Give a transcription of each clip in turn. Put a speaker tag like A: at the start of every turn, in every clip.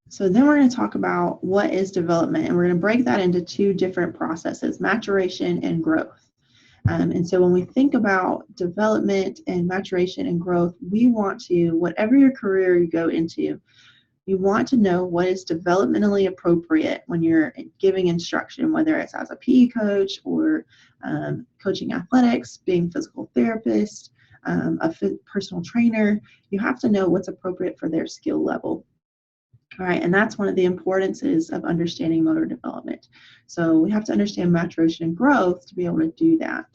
A: So then we're going to talk about what is development, and we're going to break that into two different processes, maturation and growth. And so when we think about development and maturation and growth, we want to, whatever your career you go into, you want to know what is developmentally appropriate when you're giving instruction, whether it's as a PE coach or coaching athletics, being a physical therapist, personal trainer. You have to know what's appropriate for their skill level. All right, and that's one of the importances of understanding motor development. So we have to understand maturation and growth to be able to do that.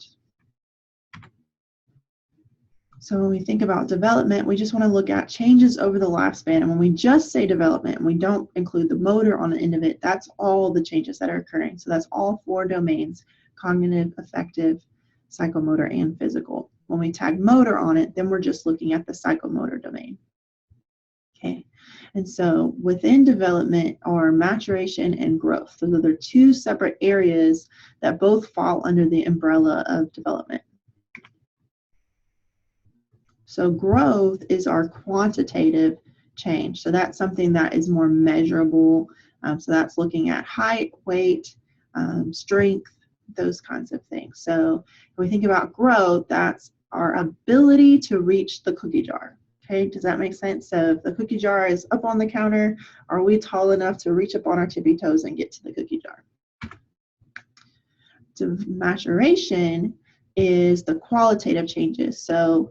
A: So when we think about development, we just want to look at changes over the lifespan. And when we just say development, and we don't include the motor on the end of it, that's all the changes that are occurring. So that's all 4 domains: cognitive, affective, psychomotor, and physical. When we tag motor on it, then we're just looking at the psychomotor domain. Okay, and so within development are maturation and growth. So they're 2 separate areas that both fall under the umbrella of development. So growth is our quantitative change. So that's something that is more measurable. So that's looking at height, weight, strength, those kinds of things. So when we think about growth, that's our ability to reach the cookie jar. Okay, does that make sense? So if the cookie jar is up on the counter, are we tall enough to reach up on our tippy toes and get to the cookie jar? So maturation is the qualitative changes. So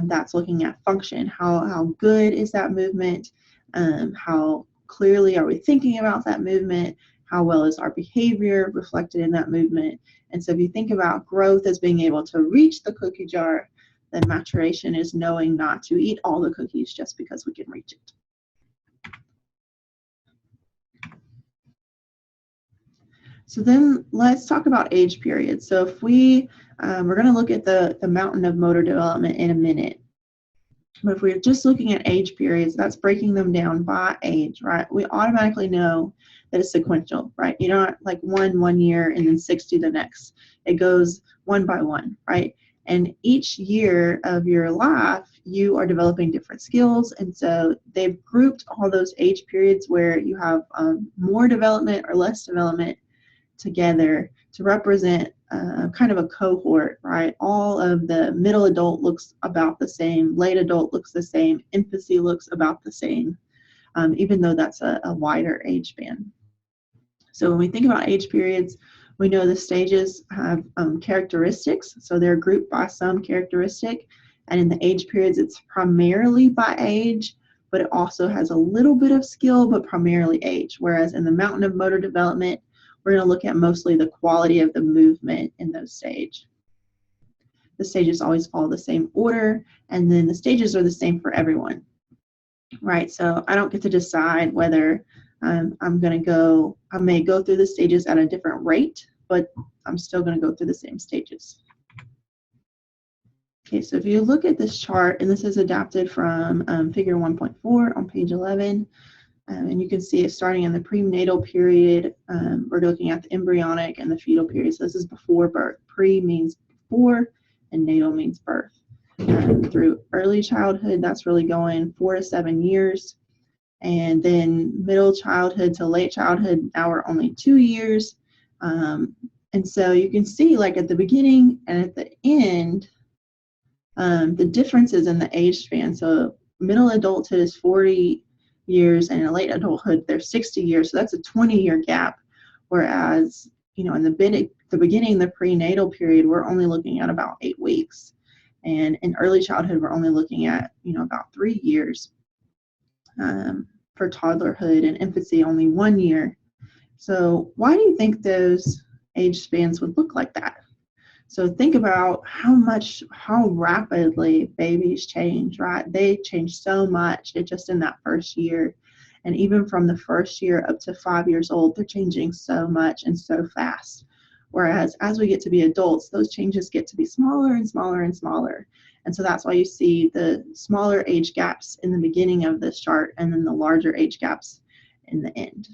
A: that's looking at function. How good is that movement? How clearly are we thinking about that movement? How well is our behavior reflected in that movement? And so if you think about growth as being able to reach the cookie jar, then maturation is knowing not to eat all the cookies just because we can reach it. So then let's talk about age periods. So if we're going to look at the mountain of motor development in a minute. But if we're just looking at age periods, that's breaking them down by age, right? We automatically know that it's sequential, right? You know, like 1 year and then 60 the next. It goes 1 by 1, right? And each year of your life, you are developing different skills. And so they've grouped all those age periods where you have more development or less development together to represent kind of a cohort, right? All of the middle adult looks about the same, late adult looks the same, infancy looks about the same, even though that's a wider age span. So when we think about age periods, we know the stages have characteristics, so they're grouped by some characteristic, and in the age periods, it's primarily by age, but it also has a little bit of skill, but primarily age, whereas in the mountain of motor development, we're going to look at mostly the quality of the movement in those stages. The stages always follow the same order, and then the stages are the same for everyone, right? So I don't get to decide whether I may go through the stages at a different rate, but I'm still going to go through the same stages. Okay, so if you look at this chart, and this is adapted from figure 1.4 on page 11, and you can see it starting in the prenatal period. We're looking at the embryonic and the fetal period. So this is before birth. Pre means before, and natal means birth. Through early childhood, that's really going 4 to 7 years. And then middle childhood to late childhood, now we're only 2 years. And so you can see, like at the beginning and at the end, the differences in the age span. So middle adulthood is 40 years, and in late adulthood, there's 60 years. So that's a 20-year gap. Whereas, you know, in the beginning, the prenatal period, we're only looking at about 8 weeks. And in early childhood, we're only looking at, you know, about 3 years. For toddlerhood and infancy, only 1 year. So why do you think those age spans would look like that? So think about how rapidly babies change, right? They change so much just in that first year. And even from the first year up to 5 years old, they're changing so much and so fast. Whereas as we get to be adults, those changes get to be smaller and smaller and smaller. And so that's why you see the smaller age gaps in the beginning of this chart and then the larger age gaps in the end.